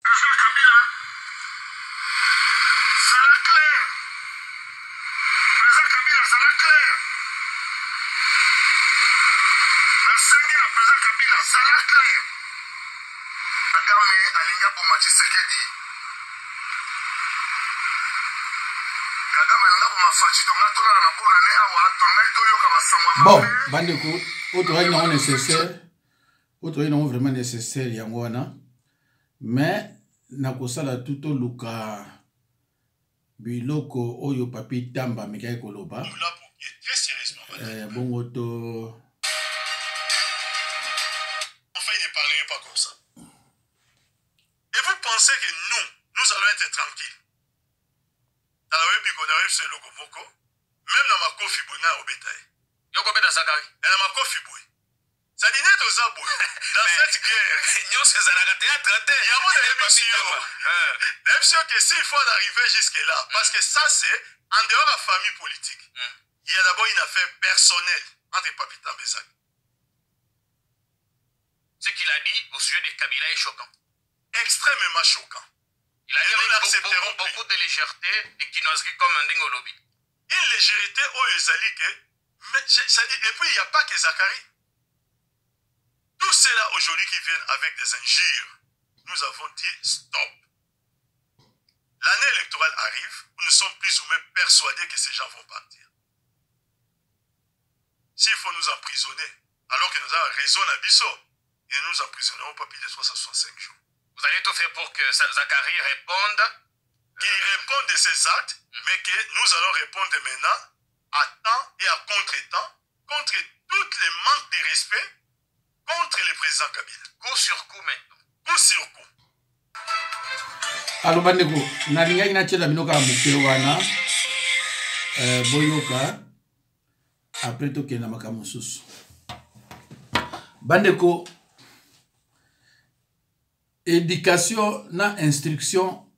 Président Kabila, ça la clair. Président Kabila, ça la clair. La scène de la président Kabila, ça la clair. Kagame alinga boma Tshisekedi. Kagame alinga boma fachi tonga tola na bona ne awa tonga itoyoka basangwa. Bon, bandeko, otoyi na nécessaire. Otoyi na vraiment nécessaire yango wana. Mais nakosala tuto luka biloko oyo papi tamba mekai koloba. Très sérieusement. Bon auto. Enfin, il ne parlerait pas comme ça. Et vous pensez que nous allons être tranquilles. Dans la web, on arrive sur le Logomoko, même dans ma coffee bouina au bétail. Yoko beta sakari. Et dans ma coffee boui. Ça dit net aux abous. Dans cette guerre. Nous, c'est ça la théâtre. Il y a moins d'émission que s'il faut en arriver jusque-là. Parce que ça, c'est en dehors de la famille politique. Il y a d'abord une affaire personnelle entre Papi Tambezak. Ce qu'il a dit au sujet de Kabila est choquant. Extrêmement choquant. Il a eu beaucoup de légèreté et quinoiserie comme un dingo lobby. Une légèreté au Ezali. Mais ça dit, et puis il n'y a pas que Zachary. Tous ceux-là aujourd'hui qui viennent avec des injures, nous avons dit stop. L'année électorale arrive, nous sommes plus ou moins persuadés que ces gens vont partir. S'il faut nous emprisonner, alors que nous avons raison à Bissot, et nous emprisonnerons pas plus de 365 jours. Vous allez tout faire pour que Zachary réponde. Qu'il réponde de ses actes, mais que nous allons répondre maintenant à temps et à contre-temps, contre tous les manques de respect, contre le président Kabila. Coup sur coup maintenant. Coup sur coup. Alors bandeko, nalinga ina chela minoka mukiro wana. Boyoka. Après to kena makamususu. Bandeko, éducation na instruction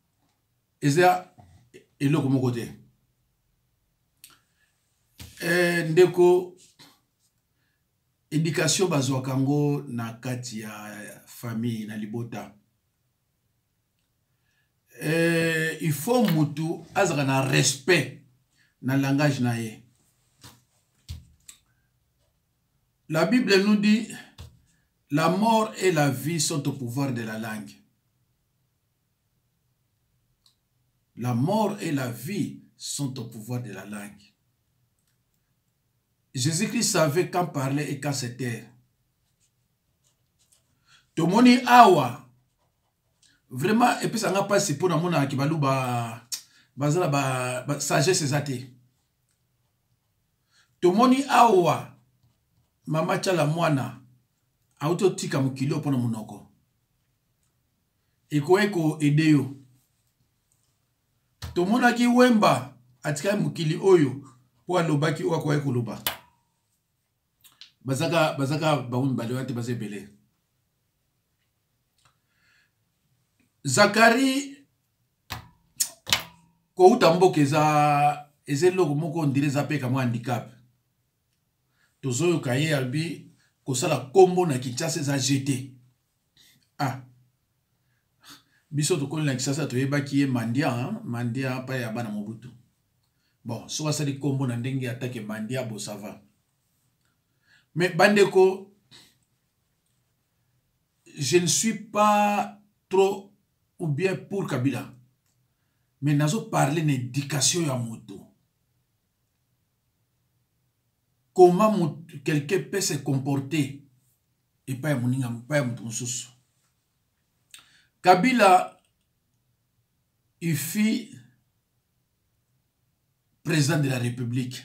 eza eloko moko te. Ndeko éducation bazwaka ngo na kati ya famille na libota. Il faut mutu azaka na respect na langage na ye. La Bible nous dit la mort et la vie sont au pouvoir de la langue. La mort et la vie sont au pouvoir de la langue. Jésus-Christ savait quand parler et quand se taire. Tomoni awa. Vraiment, et puis ça n'a pas passé pour la qui balou ba sagesse zate. Tomoni awa. Mama chala mwana. Auto tika mukilo pona munoko. Eko edeyo. Tomona ki wemba atika mukili oyo po alobaki o akwa ekoloba. Bazaka baun balewante bazebele. Zachary ko utamboke za ezelo moko ndire za peka mo handicap. Tozoyo kaye albi kosala kombo na Kinshasa za GT. Ah. Biso to koni na Kinshasa to yebaki ye mandia, mandia pa ya bana Mobutu. Bon, so wasali kombo na ndenge atake mandia bo ça va. Mais bandeko, je ne suis pas trop ou bien pour Kabila. Mais nazo parler d'éducation ya moto. Comment quelqu'un peut se comporter et pas moninga pas mutususu. Kabila il fut président de la République.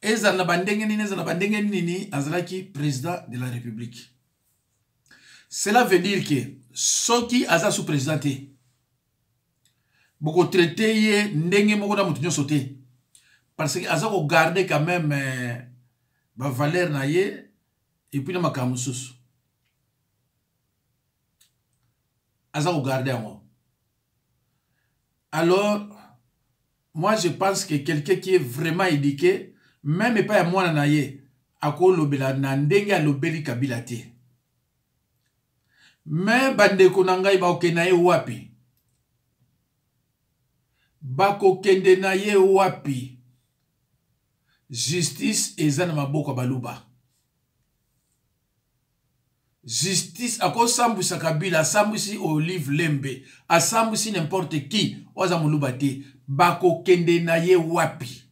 Ezana bandenge nini azalaki président de la République. Cela veut dire que ceux qui aza sous présenté beaucoup traité ye ndenge moko na mutu nyoso te. Parce que aza ko garder quand même ba valeur na ye et puis na makamususu. Aza ko garder en. Alors moi je pense que quelqu'un qui est vraiment éduqué même pas moi na ye ako lobela na ndenge a lobeli Kabila te. Mais bandeko na ngai bakokende na ye wapi? Bakokende na ye wapi? Justice eza na maboko baluba. Justice akosambwisa Kabila, asambwisi Olive Lembe, asambwisi n'importe qui, oza muluba te. Bakokende na ye wapi?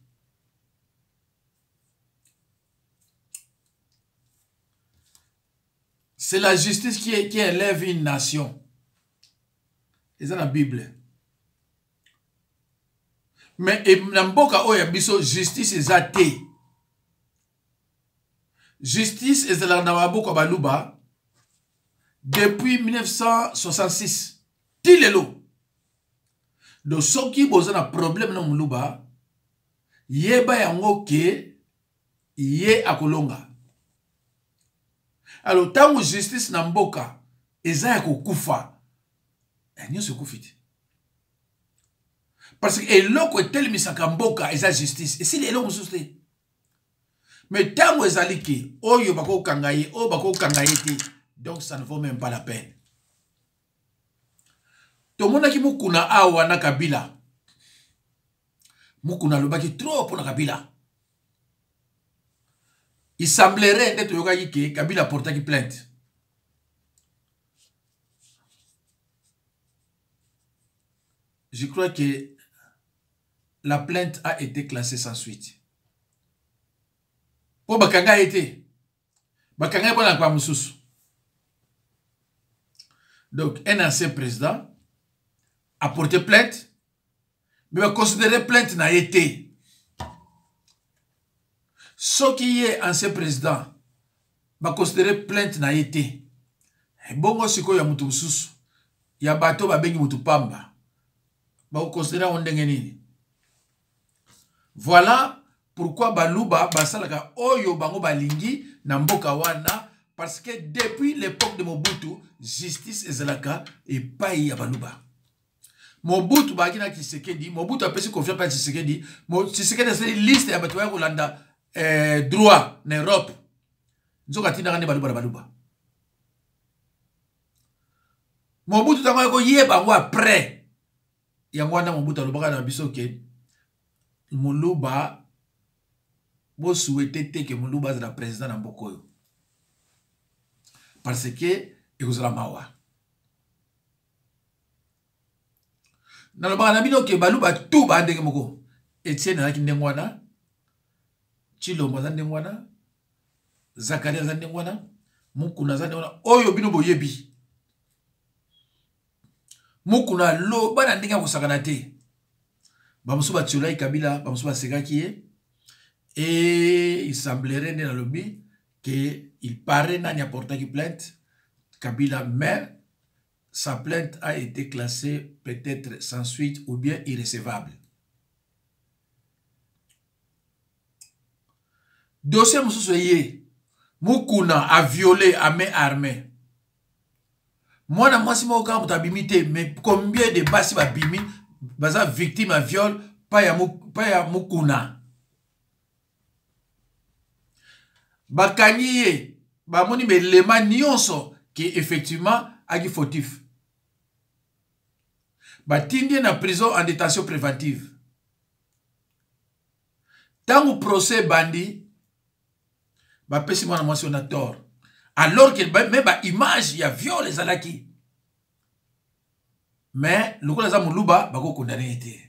C'est la justice qui élève une nation. C'est dans la Bible. Mais Namboka oya biso justice ezate. Justice ezala na maboko baluba depuis 1966. Tilelo. Do soki boza na problème na muluba yeba yango ke ye akolonga. Alors, tant que justice na mboka, eza ya kokufa, nyo se kufiti. Parce que eloko etelemisa mboka eza justice. Et si eloko mususte. Mais tant que ezaliki, oyo bako kangaye, o bako kangaye te, donc ça ne vaut même pas la peine. Tomona ki mukuna awa na Kabila. Mukuna lobaki trop pour na Kabila. Il semblerait que Kabila portait plainte. Je crois que la plainte a été classée sans suite. Pour Bakanga été. Bakanga est bon à Moussous. Donc, un ancien président a porté plainte, mais va considérer plainte n'a été. Ce qui est ancien président, va considérer plainte n'a été. Bongo siko ya mutu mususu, ya bato ba bengi mutu pamba, va considérer ondenge nini. Voilà pourquoi baluba basalaka oyo bango balingi na mboka wana, parce que depuis l'époque de Mobutu, justice ezalaka et pas ya baluba. Mobutu bagina Tshisekedi, Mobutu a pesi confiance pa Tshisekedi, Tshisekedi c'est liste ya bato ya kolanda droit en Europe. Nzoka tina ngane baluba baluba. Mobutu tango yako yeba ngo après. Yango wana Mobutu alobaka na biso ke Muluba bo souhaiter te que Muluba za président na mbokoyo. Parce que ekozala mawa. Na lobaka na bino ke baluba tout ba ndenge moko. Etienne na kindengo wana. Chilombo za ndenge wana. Zakaria za ndenge wana. Mukuna za ndenge wana. Oyo bino boyebi. Mukuna lo bana ndenge kosakana te. Bamusuba Tshulai Kabila, bamusuba Segakie. Et il semblerait dans le lobby qu'il paraît n'a porté plainte Kabila, mais sa plainte a été classée peut-être sans suite ou bien irrécevable. Dossier Moussoussoye, Mukuna a violé à main armée. Moi, moi, si moi, quand tu mais combien de basi va bimi, baza victime à viol, pas ya Mukuna. Bakaniye, bamoni me lema nyonso qui effectivement agi fautif. Batindi na prison en détention préventive. Tant procès bandi, ba pesi mwana mwasi on a tort. Alors que même ba image ya viol les alaki. Mais le ko la za muluba bako condamné été.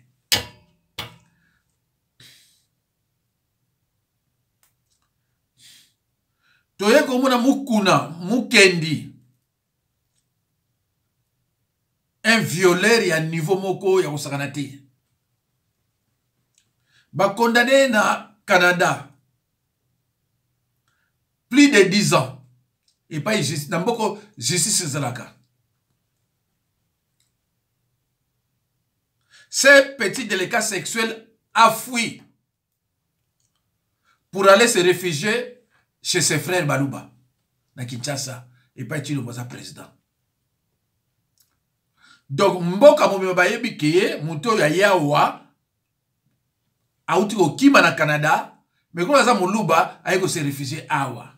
Toye komona Mukuna, Mukendi. Un violeur ya niveau moko ya kosakanati. Ba condamné na Canada. Plus de 10 ans. Et pas justice. Namboko justice zalaka. Ce petit délicat sexuel a fui pour aller se réfugier chez ses frères Baluba, na Kinshasa, et pas être le président. Donc, mboka mobima bayebi keye, muto ya yawa, auti ko kima na Canada, mais quand aza muluba, aiko se réfugier awa.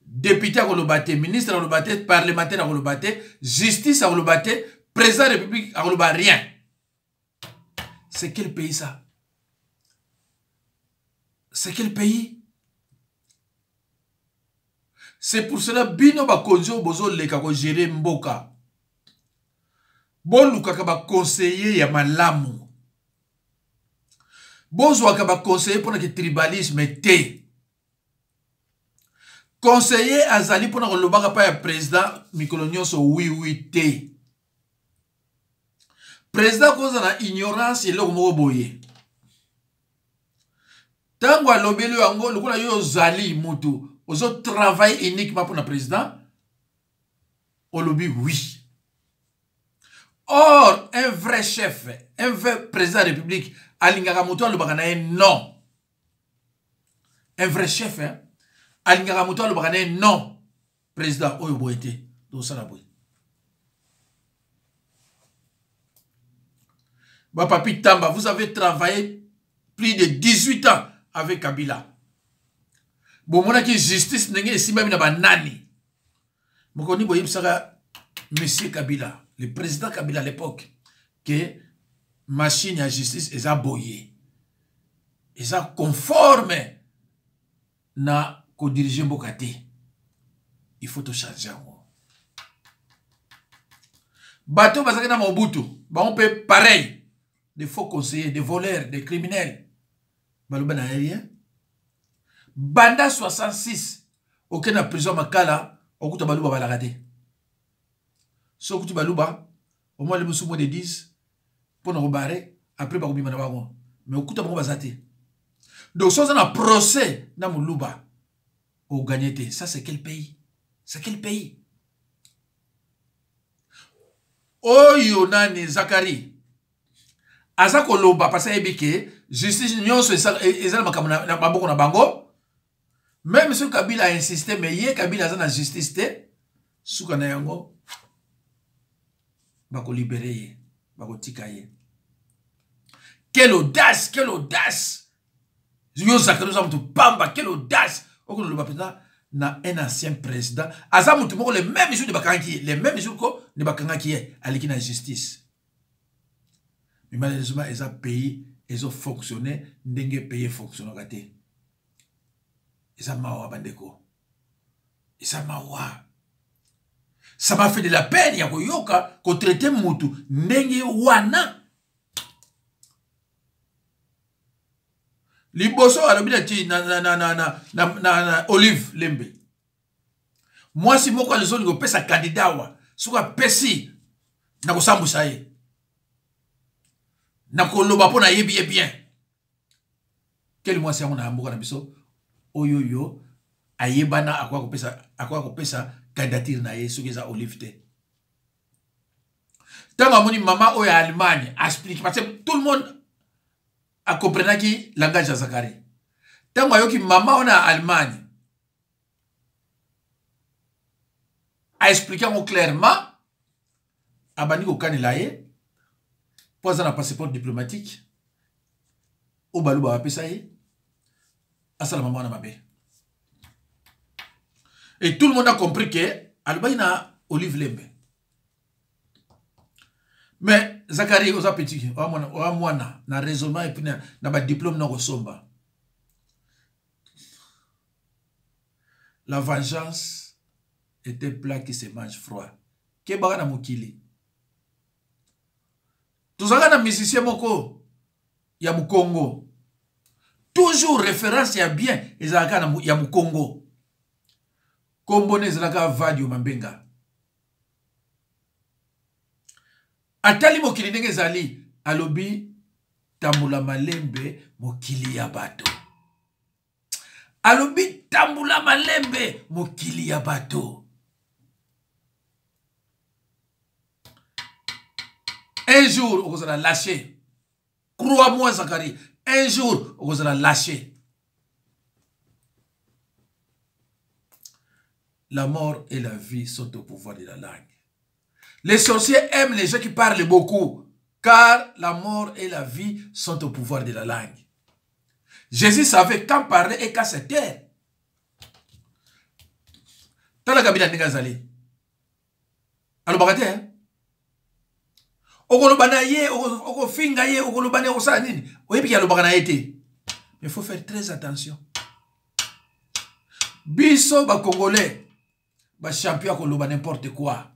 député à Golobate, ministre à Golobate, parlementaire à Golobate, justice à Golobate, président de la République à Golobate, rien. C'est quel pays ça? C'est quel pays? C'est pour cela bino ba konjo bozo leka ko gérer mboka. Bon luka ba conseiller ya malamu. Bozo ba conseiller pour que tribalisme te. Conseiller azali pour que lobaka pa ya président mikolo nyonso oui te. Président koza na ignorance eloko moko boye. Tango alobeli yango lokola yo zali mutu ozo travail uniquement pour le président, on lobby oui. Or, un vrai chef, un vrai président de la République, Alingara Moutou Alubaganae, non. Un vrai chef, Alingara Moutou Alubaganae, non. Président Oyoboete, Dosanaboui. Papi Tamba, vous avez travaillé plus de 18 ans avec Kabila. Bon, mon qui justice n'est si même na nani. Mon koni boyim sara monsieur Kabila, le président Kabila à l'époque, que machine à justice est aboyé. Ils sont conforme na ko diriger Mbokate. Il faut tout changer. Bateau basaka na Mobutu, ba on peut pareil. Des faux conseillers, des voleurs, des criminels. Balouba na rien. Banda 66, aucun na prison makala, okuta baluba balagade. So okuta baluba, au moins le musumo de 10, pour nous rebarrer, après bakubi manabango. Mais okuta bango bazate. Donc, si on a un procès dans Moulouba, au gagné, ça c'est quel pays? C'est quel pays? Oh, Yonane Zakari. Azako loba, parce que justice nyonso ezala makamuna na bamboko na bango. Même si Kabila a insisté, mais hier Kabila a la justice, souka na yango, bako libéré, bako tikaye. Quelle audace, quelle audace! Yo Zakari Zamutu Pamba, quelle audace! Oko le bapeta na un ancien président. Azamutu moko les mêmes jours de bakanki, les mêmes jours ko de bakanki aliki na justice. Mais malheureusement, ils ont payé, ils ont fonctionné, n'engue payé fonctionner gâté. Ils ont mawa bandeko. Ils ont mawa. Ça m'a fait de la peine, yako yoka, qu'on traite mutu, n'engue wana. Liboso alobila na Olive Lembe. Moi si moko les autres pesa candidat wa, souka pesi na kosambu saye. Na koloba pona yebi bien. Quel mois c'est on a mboka na biso oyoyo ayebana akwa kopesa candidature na ye souki za Olive te. Tant amoni maman oya Allemagne explique parce que tout le monde a compris qui langage à Zakari. Tant que maman on a Allemagne a expliqué clairement à bani ko kanilaye pour un passeport diplomatique au balouba pesaye à sa maman na mabe. Et tout le monde a compris que Allemagne a Olive Lembe. Mais Zakari oza petit, oamwana na raisonnement et puis na ba diplôme na kosomba. La vengeance est un plat qui se mange froid. Kebaka na mokili. Tozanga na musicien moko ya Mukongo. Toujours référence ya bien ezalaka na ya Mukongo. Kombone ezalaka Vadio Mambenga. Atali mokili ndenge zali alobi tambula malembe mokili ya bato. Alobi tambula malembe mokili ya bato. Un jour on va lâcher. Crois-moi Zakari, un jour on va lâcher. La mort et la vie sont au pouvoir de la langue. Les sorciers aiment les gens qui parlent beaucoup, car la mort et la vie sont au pouvoir de la langue. Jésus savait quand parler et quand se taire. tala Kabila ndenge azali alobaka te okoloba na ye okofinga ye okoloba na ye okosala nini oyebi alobaka na ye te. Mais il faut faire très attention. Biso ba Congolais ba champion koloba n'importe quoi.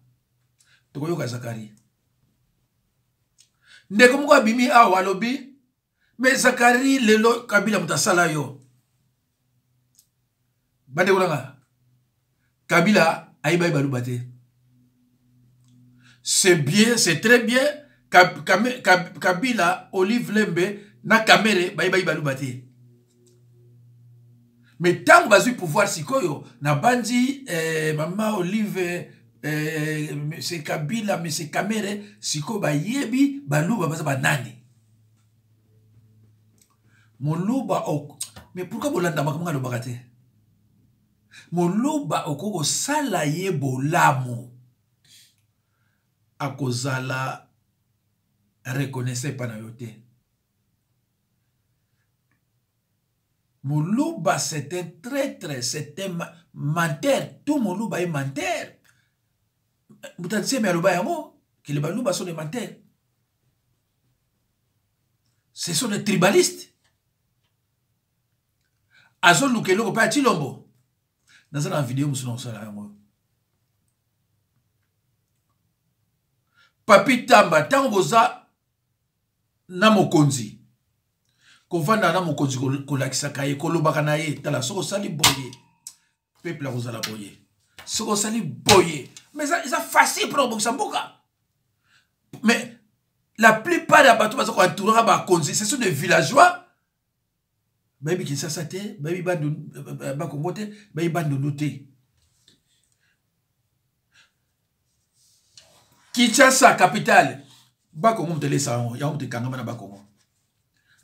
Tokoyoka Zakari. Ndeko moko abimi awa lobi mais Zakari lelo Kabila mutasala yo. Bande kolanga. Kabila ayiba baluba te. C'est bien, c'est très bien. Kabila Olive Lembe na Kamere bayiba baluba te. Mais tant que bazu pouvoir sikoyo na bandi Mama Olive c'est Kabila mais c'est Kamere siko ba yebi baluba baza banani moluba ok mais pourquoi bolanda makamanga lo bakate moluba okoko sala ye bolamu akozala reconnaissez pas na yote. Moluba, c'est un traître, c'est un menteur. Tout Moluba est menteur. Vous avez dit, mais que les Moluba sont des menteurs. Ce sont des tribalistes. Azol Lukelo, pas Chilombo. Dans une vidéo, nous sommes là. Papi Tamba, Tangoza, Namokonzi. Kovanda na mokonzi kolakisa kaye kolobaka na ye tala soko sali boye peuple kozala boye soko sali boye mais ça facile pour Boksamboka. Mais la plupart des bateaux qui entourent ba konzi ce sont des villageois baby qui ça te baby bandu ba kongote baby bandu noté Kinshasa capitale ba kongo mtele sa ya mte kangama na ba kongo.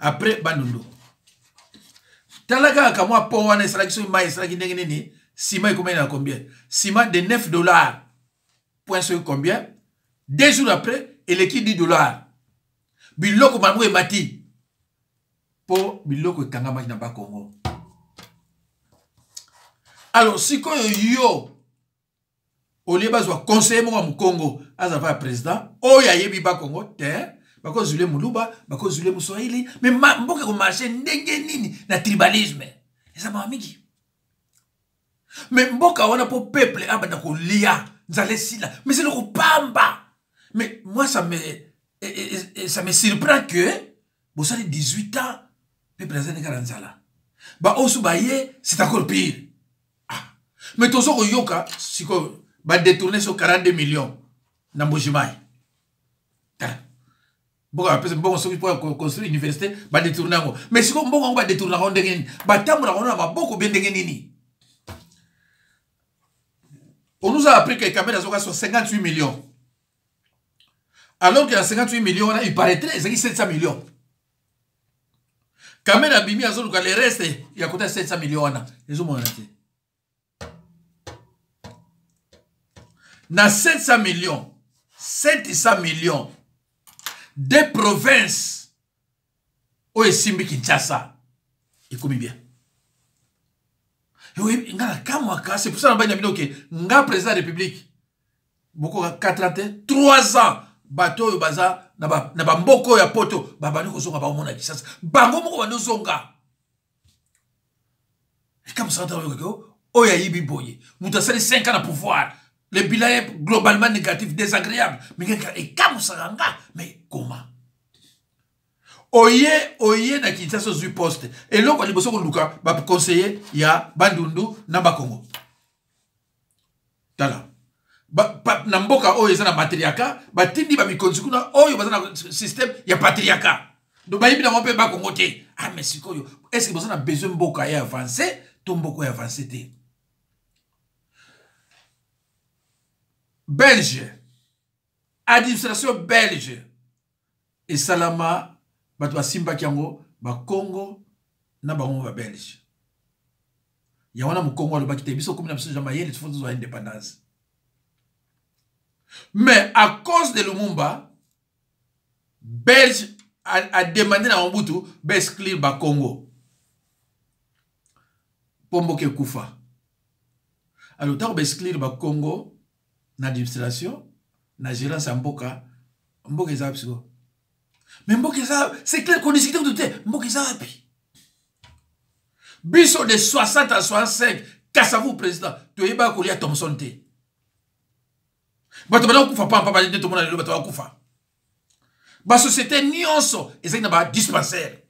Après Bandundu. Talaka kamwa po wana extraction mai extraction nini sima est combien? Sima de 9 $. Point sur combien? 2 jours après, et l'équipe $10. Biloko mamou et mati. Po biloko kangama na ba Congo. Alors si ko yo Oliba soit conseiller mon Congo azava président oya yebi ba Congo te bako zule muluba bako zule muswahili mais mboka ko marché ndenge nini na tribalisme eza mamiki mais mboka wana po peuple abanda ko lia nzale sila mais c'est le pamba mais moi ça me surprend que vous avez 18 ans peuple azane karanzala ba osu baye c'est encore pire mais tozo ko yoka siko ba détourner sur 42 millions na Mbujimai. Bon, après, bon, on pour construire une université, va détourner. Mais si on va détourner, on nous a appris que les caméras sont 58 millions. Alors qu'il y a 58 millions, il paraîtrait qu'il y a 700 millions. Caméra bimi à zone, les restes, il y a coûté 700 millions. Les hommes ont été. Dans 700 millions, des provinces où est Simbi Kinshasa, et comme bien. Oui, c'est pour ça que nga président de la République, beaucoup 3 ans, bateau baza, na mboko ya poto, babani ko zonga ba omona Kinshasa, bango moko bano zonga. Et comme ça, oh ya yibi boye, mutasali 5 ans à pouvoir. Le bilan est globalement négatif, désagréable. Mais comme ça, mais comment? Oye na Kinshasa sur poste. Et là, on a besoin de Luka, va conseiller, il y a Bandundu, Namba Congo. Tala. Namboka oye na matriaka, batindi ba mikonzikuna oye bazana système ya patriarcat. Donc ba yibi na mope ba Congo te. Ah mais sikoyo, est-ce que vous avez besoin de mboka ya avancer, to mboka ya avancer te? Belge, administration belge et Salama, batwa Simba Kiango, ba Congo, na ba Congo ba Belge. Yawana mu Congo le bakite biso comme na biso jamaye les fonds de indépendance. Mais à cause de Lumumba, Belge a demandé à Mobutu d'exclure ba Congo. Pombo ke kufa. alors tant exclure ba Congo na administration na gérance ya mboka eza absiko mais mboka eza c'est clair qu'on discute de tout mboka eza api biso de 60 à 65 Kassavou président toyeba kolia Thomson te bato bana kufa pampa ba to mona lelo bato kufa ba société nyonso ezaki na ba dispensaire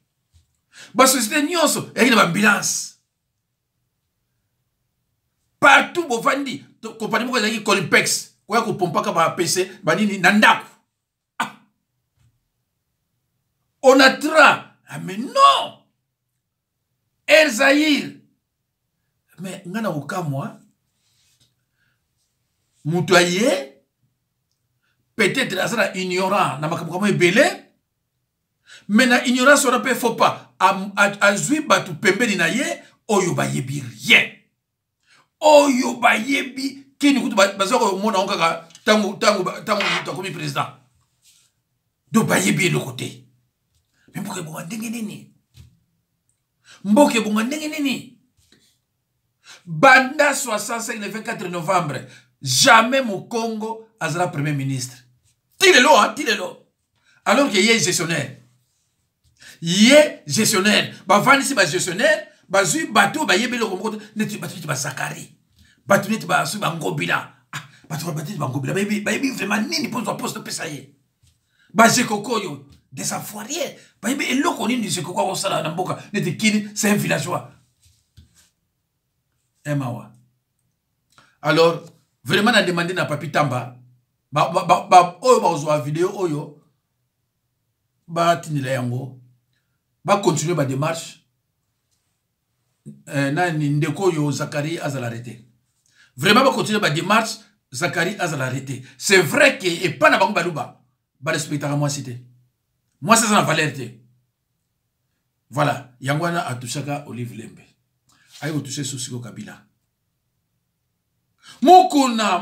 ba société nyonso ezaki na ba ambulance partout bovandi compagnie moko ezaki Colimpex koya kopompaka ba PC banini na ndako on a tra mais non El Zahir mais ngana okamwa mutoye peut-être azara ignorant na makambo kama ebele mais na ignorance on ne faut pas azui batu pembeni na ye oyo bayebi rien oyo bayebi kini kutu bazoko mona onka tangu takomi président do bayebi le côté mais mboke bonga ndenge nini mboke bonga ndenge nini banda 65 le 24 novembre jamais mon Congo azara premier ministre tire-le alors que yé gestionnaire ba vani si ba gestionnaire ba zui bateau ba yebelo ko neti bateau ba sakari bateau neti ba su ba ngobila bateau ba ngobila ba yebi vraiment nini pour son poste pesaye ba jekokoyo des enfoirés ba yebi eloko nini jekoko ko sala na mboka neti kini c'est un villageois emawa alors vraiment na demander na Papi Tamba oyo bazwa vidéo oyo ba tinila yango ba continuer ba démarche na ndeko yo Zakari azala arrêté vraiment ba continuer ba démarche Zakari azala arrêté c'est vrai que et pas na bango baluba ba respecter moi cité moi c'est ça la valeur té voilà yangwana atushaka Olive Lembe ayo toucher Sosiko Kabila mukuna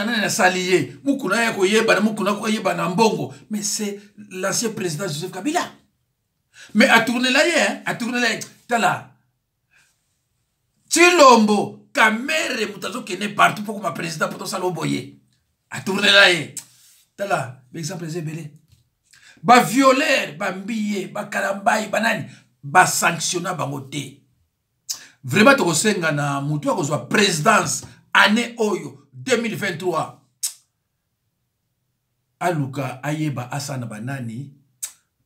nana salié mukuna ya koyeba na mukuna koyeba na mbongo mais c'est l'ancien président Joseph Kabila mais à tourner là tala Chilombo Kamere mutazo kene partout pour ma président pour ça loboye à tourner là tala exemple zebele ba violer ba mbiye ba kalambai banani ba sanctionner bangote vraiment to kosenga na mutu akozwa présidence année oyo 2023 aluka ayeba asana banani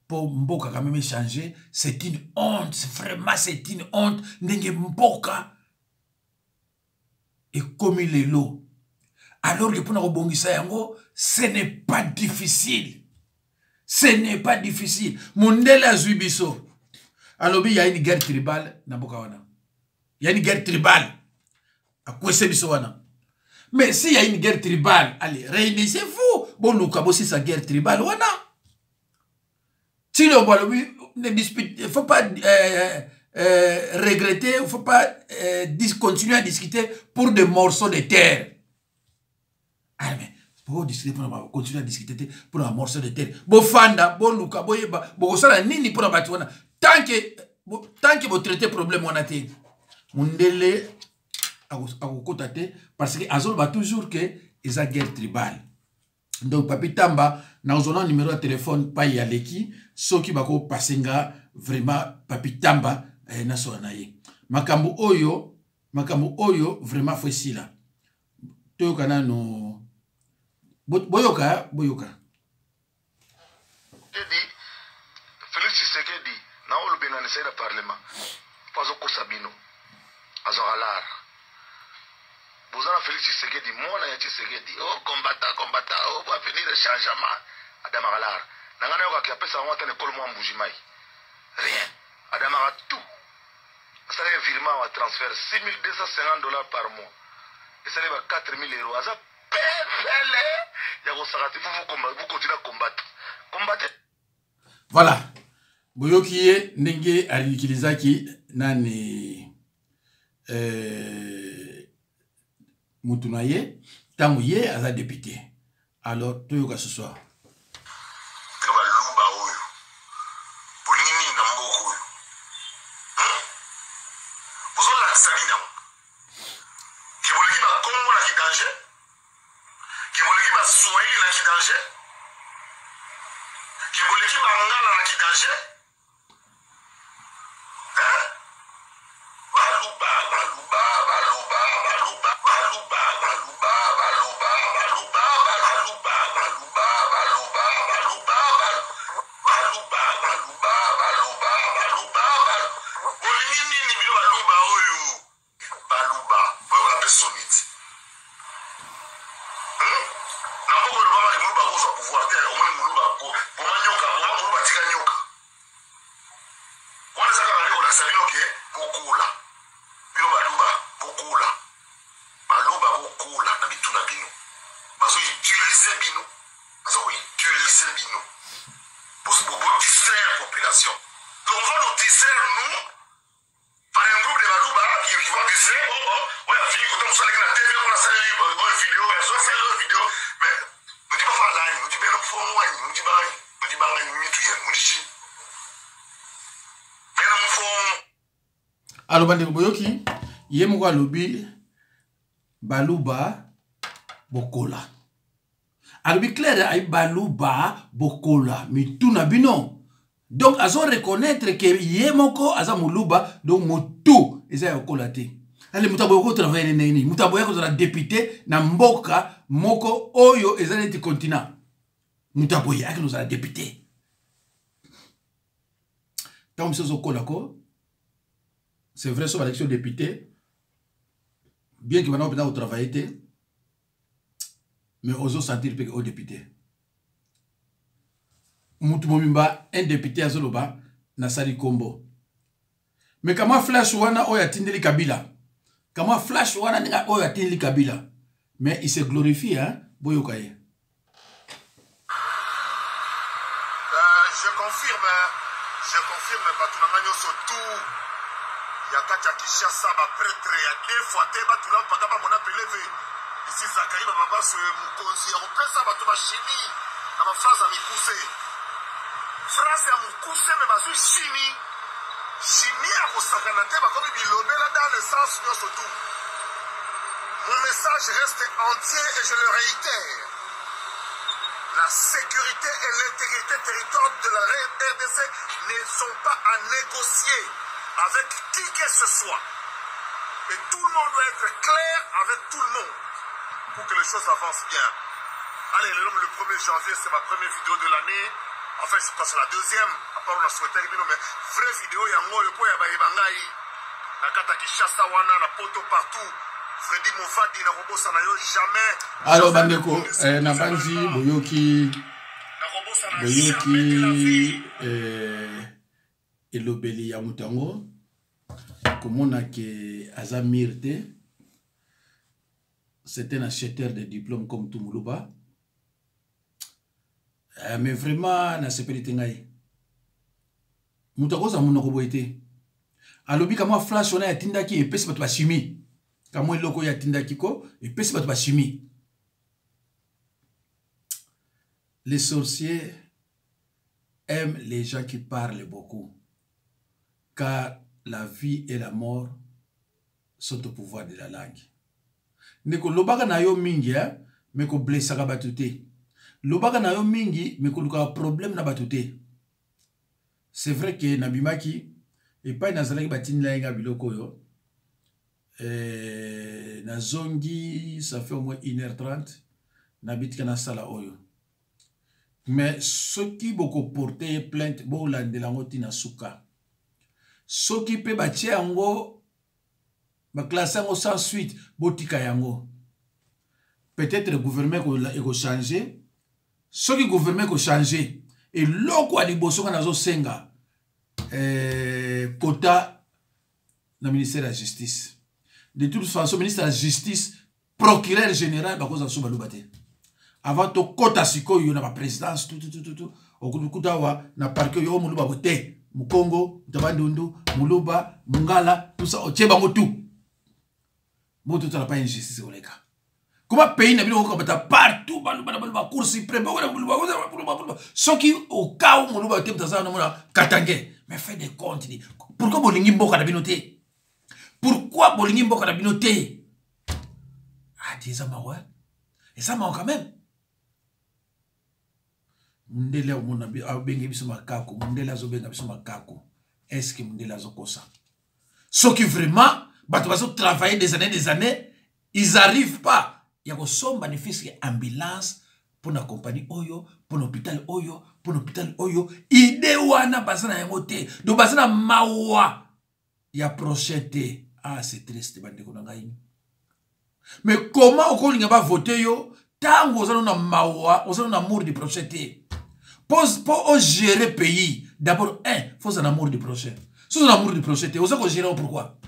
pour mboka quand même changer c'est une honte vraiment c'est une honte ndenge mboka et comme il est l'eau alors que pour na kobongisa yango ce n'est pas difficile mondela zubiso alobi ya une guerre tribale na mboka wana ya une guerre tribale à quoi c'est bisoana mais s'il y a une guerre tribale allez réunissez-vous bon nous aussi sa guerre tribale wana si le ne dispute il faut pas regretter il faut pas continuer à discuter pour des morceaux de terre ah mais pour discuter pour continuer à discuter pour un morceau de terre bo fanda bo luka bo yeba bo sala nini pour abati wana tant que vous traitez problème wana te mundele parce que azol va toujours que ils a guerre tribale donc Papi Tamba na ozona numéro de téléphone pa ya leki soki bako pasenga vraiment Papi Tamba na sona ye makambo oyo vraiment faut sila to kana no boyoka dit Félix Tshisekedi na olobena na le parlement pas au Sabino azoralar Bozana Félix Tshisekedi, moi na Tshisekedi, oh combattant, oh va venir le changement. Adamagalar. Nangana yoka ki apesa wata ne kolo mwa mbujimai. Rien. Adamaga tout. Ça les virement wa transfert $6,250 par mois. Et ça les va 4,000 €. Asa pefele. Yako sakati vous continuez à combattre. Combattez. Voilà. Boyokiye nenge alikilisaki nani Moutunaye, Tamouye, à la députée. Alors, tout le cas ce soir. Kiboleki Mangala na Kidanger. Hein? Baluba, baluba, baluba, baluba, baluba, baluba, baluba, baluba, baluba, baluba, baluba, baluba, baluba, baluba, baluba, baluba, bolingi nini bino baluba oyo? Baluba, oyo bapesoniti. Na moko le mama limulu bakozwa pouvoir te, omoni mulu bako, boma nyoka, boma mulu batika nyoka. Wana zaka na leko lakisa bino ke, bokula. Bino baluba, bokula. Baluba bokula na bituna bino. Bazo utiliser bino. Bazo utiliser bino. Pour distraire la population. Donc on va nous distraire, nous, par un groupe de baluba qui vont distraire, on a fini quand on s'est allé à la TV, on a salé une vidéo, on a salé une vidéo, mais nous disons pas là, nous disons pas nous nous disons pas nous disons alors bandeko boyoki ye moko alobi baluba bokola alobi clair ay baluba bokola mituna bino donc azo reconnaître que ye moko aza moluba donc motu eza yokola te ale mutabo ko travailler nini mutabo yako za député na mboka moko oyo eza neti continent mutabo yake nous a député donc c'est zokola ko c'est vrai sur l'élection député bien que maintenant on travailler mais oso sentir que au député mutu momimba un député azoloba na sali kombo mais kama flash wana oya tindeli Kabila kama flash wana ninga oya tindeli Kabila mais il se glorifie hein boyokaye je confirme batunamanya surtout yakati ya Kinshasa ba prêtre ya deux fois te batula mpaka ba mona peleve ici Zakari ba baba se mukonzi ya kopesa bato ba chimie na ba phrase ya mikuse phrase ya mukuse me bazu chimie chimie ya kosakana te bakomi bilobela dans le sens nyonso tout. Mon message reste entier et je le réitère. La sécurité et l'intégrité territoriale de la RDC ne sont pas à négocier avec qui que ce soit. Et tout le monde doit être clair avec tout le monde pour que les choses avancent bien. Allez, le 1er janvier, c'est ma première vidéo de l'année. Enfin, c'est la deuxième. À part, on a souhaité, mais vraie vidéo, il y a un mot, il y a un Nakata Kinshasa wana na poto partout. Freddy Mofadi na robosa na yo jamais. Alors bandeko na banzi boyoki elobeli ya mutango komona ke azamirte c'est un acheteur de diplôme comme Tumuluba mais vraiment na sepelite ngai mutango za munoko boyete alobi kama flash wana yatindaki epesi bato bashimi kama eloko yatindaki ko epesi bato bashimi. Les sorciers aiment les gens qui parlent beaucoup car la vie et la mort sont au pouvoir de la langue. Neko lobaka na yo mingi mais ko blessaka bato te lobaka na yo mingi mais ko luka problème na bato te. C'est vrai que nabimaki et pas nazalaki batini la inga biloko yo na zongi ça fait au moins 1h30 nabitika na sala oyo mais ceux qui beaucoup porter plainte bo landelango tina suka ceux qui pe batie yango ba classe yango sans suite botika yango peut-être le gouvernement ko changer ceux qui gouvernement ko changer et loko ali boso kana zo senga quota na ministère de la justice. De toute façon, ministre de la justice, procureur général, bah cause de balubate. Avant to quota siko yo na ba présidence tout. Okukuta na parquet yo muluba bote, Mukongo, Tabandundu, Muluba, Mungala, tout ça, Ocheba tout. Bon tout ça n'a pas une justice au cas. Comment pays n'a bien encore partout, baluba cour suprême, ceux qui au cas où Muluba te dans ça Katangé, mais fait des comptes. Pourquoi bolingi mboka na binoté? Pourquoi bolingi mboka na binoté? Ah, dis ça ma ouais. Et ça m'a quand même. Mundele omona bengi biso makako, mundele azobenga biso makako. Est-ce que mundele azokosa? Ceux qui vraiment, bato bazo travailler des années, ils n'arrivent pas. Il y a un bénéfice qui ambulance pour la compagnie Oyo, pour l'hôpital Oyo, pour l'hôpital Oyo. Idée wana basana yangote, do basana mawa. Il y a projeté. Ah, c'est triste, bande konangaï. Mais comment on ne va voter yo? Tant que vous avez mawa, vous avez un amour du projeté. Pour gérer le pays, d'abord, il faut un amour du projet. Si vous avez un amour du projeté, vous avez gérer pourquoi?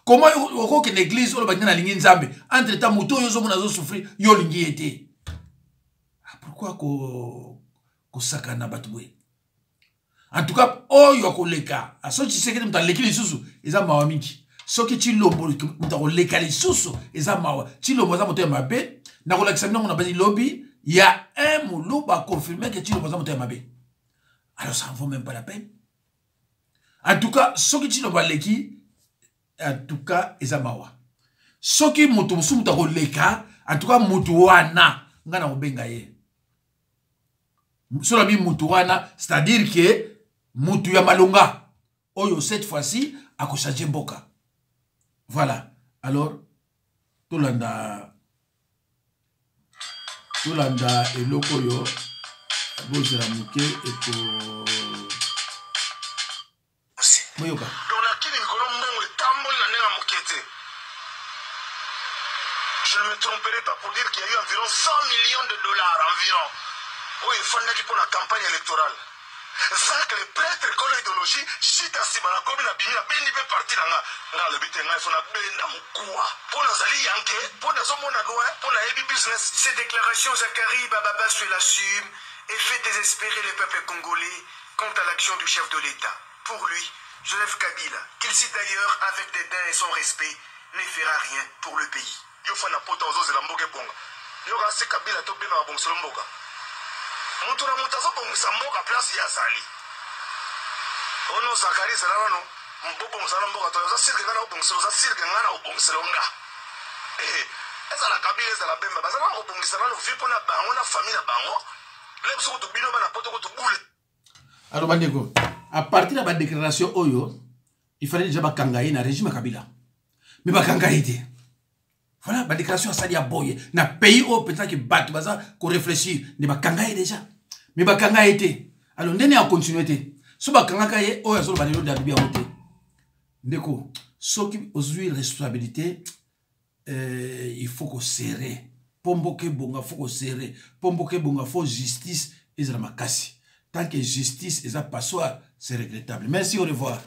Comment vous avez une église, vous avez une ligne nzambe, entre-temps, vous avez souffert, vous avez une ligne. Pourquoi vous sakana batoué? En tout cas, oh, vous avez un leka. À ceux qui savent que vous avez l'église, ils ont un mawamiki. Ceux qui ont un leka, ils ont un mawa. Si vous avez un mabé, na kola examiner on a pas dit lobby, il y a un moulou qui confirmé que tu ne vas pas mabé. Alors ça ne vaut même pas la peine. En tout cas, ceux qui ont leki, en tout cas, ils ont mawa. Ceux qui ont leka, en tout cas, mutuana, ngana obengaye. Sur la vie mutuana, c'est-à-dire que mutu ya malonga. Oyo cette fois-ci, a ko changer boka. Voilà. Alors, tout l'anda eloko yo bozela muke eko moyoka donc nakini likolo mbongo etamboli na ndenge moke te. Je ne me tromperai pas pour dire qu'il y a eu environ 100 millions de dollars environ oyo efandaki mpo na campagne électorale. Sans que les prêtres ekolo idéologie chita nsima na komi na bimi na bendi mpe parti na nga nga lobi te ngai fo na benda mokuwa mpo nazali yanke mpo nazomona loin mpo nayebi business. Ces déclarations, Zachary Bababa se l'assume et fait désespérer les peuples congolais quant à l'action du chef de l'État. Pour lui, Joseph Kabila, qu'il cite d'ailleurs avec dédain et sans respect, ne fera rien pour le pays. Yo fa na pota ozozela mboka ebonga yo kasi Kabila to bena babongiselo mboka mutu na mutu azobongisa mboka place ya azali ono Zakari zela nano mbobongisana mboka to oza sirke ngana obongiselo oza sirke ngana obongiselo nga ezala Kabila ezala Bemba bazala obongisana no vipo na bango na famille na bango lebiso kutu bino bana poto kutu bule. Alors bandeko, à partir de la déclaration Oyo, il fallait déjà bakangaye na régime Kabila. Mais bakangaye te. Voilà, la déclaration à Sadia Boye. Na pays où peut-être que bat baza qu'on réfléchit, ne bakangaye déjà. Mais bakangaye te. Alors ndene a continuité. So bakangaye Oyo so banelo da bien voté. Ndeko, ceux qui ont responsabilité il faut qu'on serre. Pomboke bonga faut qu'on serre. Pomboke bonga faut justice et la makasi. Tant que justice est à passoire, c'est regrettable. Merci, au revoir.